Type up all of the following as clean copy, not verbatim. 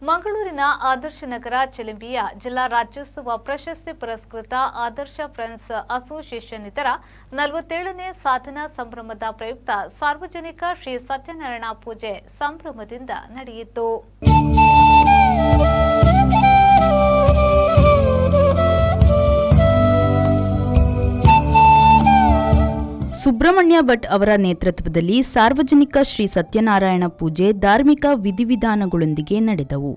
ಮಂಗಳೂರಿನ ಆದರ್ಶ ನಗರ ಚಿಲಿಂಬಿಯ ಜಿಲ್ಲಾ ರಾಜ್ಯೋತ್ಸವ ಪ್ರಶಸ್ತಿ ಪುರಸ್ಕೃತ ಆದರ್ಶ ಫ್ರೆಂಡ್ಸ್ ಅಸೋಸಿಯೇಷನ್ ಇದರ 47ನೇ ಸಾಧನಾ ಸಂಭ್ರಮದ ಪ್ರಯುಕ್ತ ಸಾರ್ವಜನಿಕ ಶ್ರೀ ಸತ್ಯನಾರಾಯಣ ಪೂಜೆ ಸಂಭ್ರಮದಿಂದ ನಡೆಯಿತು. ಸುಬ್ರಹ್ಮಣ್ಯ ಭಟ್ ಅವರ ನೇತೃತ್ವದಲ್ಲಿ ಸಾರ್ವಜನಿಕ ಶ್ರೀ ಸತ್ಯನಾರಾಯಣ ಪೂಜೆ ಧಾರ್ಮಿಕ ವಿಧಿವಿಧಾನಗಳೊಂದಿಗೆ ನಡೆದವು.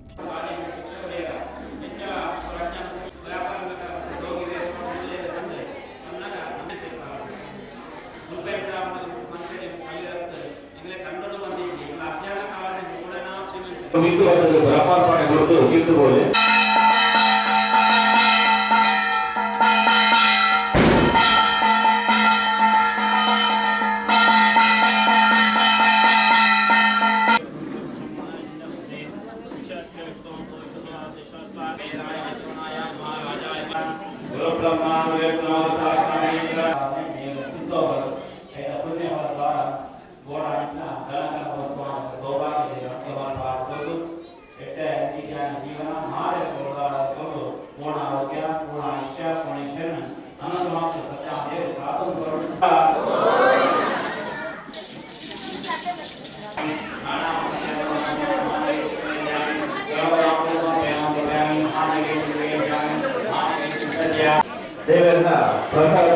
ದೇವರ ಪ್ರಸಾದ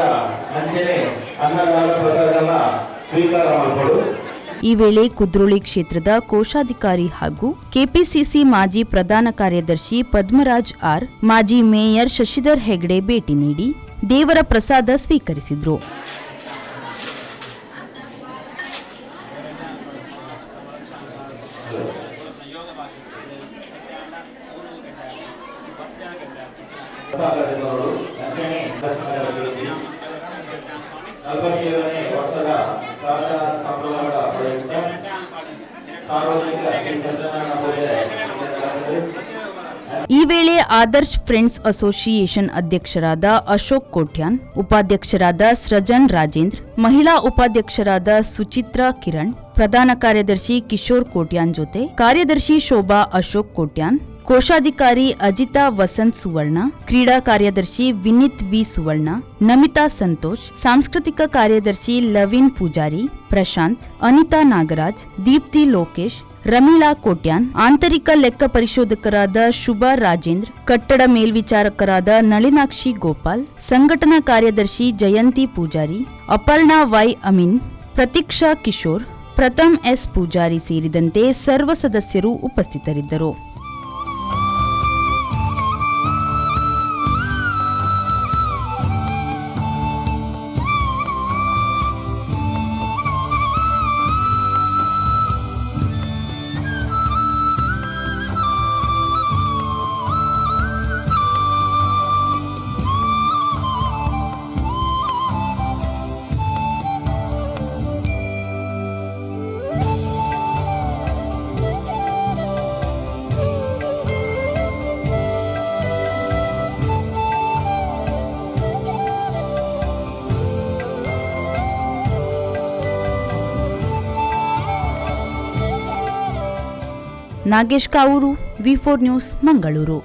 ಅಂಚನೆ ಅನ್ನದಾನ ಪ್ರಸಾದನ ಸ್ವೀಕಾರ ಮಾಡಿಕೊಡು. ಈ ವೇಳೆ ಕುದ್ರೋಳಿ ಕ್ಷೇತ್ರದ ಕೋಶಾಧಿಕಾರಿ ಹಾಗೂ ಕೆಪಿಸಿಸಿ ಮಾಜಿ ಪ್ರಧಾನ ಕಾರ್ಯದರ್ಶಿ ಪದ್ಮರಾಜ್ ಆರ್, ಮಾಜಿ ಮೇಯರ್ ಶಶಿಧರ್ ಹೆಗ್ಡೆ ಭೇಟಿ ನೀಡಿ ದೇವರ ಪ್ರಸಾದ ಸ್ವೀಕರಿಸಿದ್ರು. ಈ ವೇಳೆ ಆದರ್ಶ್ ಫ್ರೆಂಡ್ಸ್ ಅಸೋಸಿಯೇಷನ್ ಅಧ್ಯಕ್ಷರಾದ ಅಶೋಕ್ ಕೋಟ್ಯಾನ್, ಉಪಾಧ್ಯಕ್ಷರಾದ ಸೃಜನ್ ರಾಜೇಂದ್ರ, ಮಹಿಳಾ ಉಪಾಧ್ಯಕ್ಷರಾದ ಸುಚಿತ್ರಾ ಕಿರಣ್, ಪ್ರಧಾನ ಕಾರ್ಯದರ್ಶಿ ಕಿಶೋರ್ ಕೋಟ್ಯಾನ್ ಜೊತೆ ಕಾರ್ಯದರ್ಶಿ ಶೋಭಾ ಅಶೋಕ್ ಕೋಟ್ಯಾನ್, ಕೋಶಾಧಿಕಾರಿ ಅಜಿತಾ ವಸಂತ್ ಸುವರ್ಣ, ಕ್ರೀಡಾ ಕಾರ್ಯದರ್ಶಿ ವಿನಿತ್ ವಿ ಸುವರ್ಣ, ನಮಿತಾ ಸಂತೋಷ್, ಸಾಂಸ್ಕೃತಿಕ ಕಾರ್ಯದರ್ಶಿ ಲವಿನ್ ಪೂಜಾರಿ, ಪ್ರಶಾಂತ್, ಅನಿತಾ ನಾಗರಾಜ್, ದೀಪ್ತಿ ಲೋಕೇಶ್, ರಮೀಳಾ ಕೋಟ್ಯಾನ್, ಆಂತರಿಕ ಲೆಕ್ಕ ಪರಿಶೋಧಕರಾದ ಶುಭಾ ರಾಜೇಂದ್ರ, ಕಟ್ಟಡ ಮೇಲ್ವಿಚಾರಕರಾದ ನಳಿನಾಕ್ಷಿ ಗೋಪಾಲ್, ಸಂಘಟನಾ ಕಾರ್ಯದರ್ಶಿ ಜಯಂತಿ ಪೂಜಾರಿ, ಅಪರ್ಣಾ ವೈ ಅಮೀನ್, ಪ್ರತೀಕ್ಷಾ ಕಿಶೋರ್, ಪ್ರಥಮ್ ಎಸ್ ಪೂಜಾರಿ ಸೇರಿದಂತೆ ಸರ್ವ ಸದಸ್ಯರು ಉಪಸ್ಥಿತರಿದ್ದರು. ನಾಗೇಶ್ ಕಾವೂರು, ವಿ4 ನ್ಯೂಸ್, ಮಂಗಳೂರು.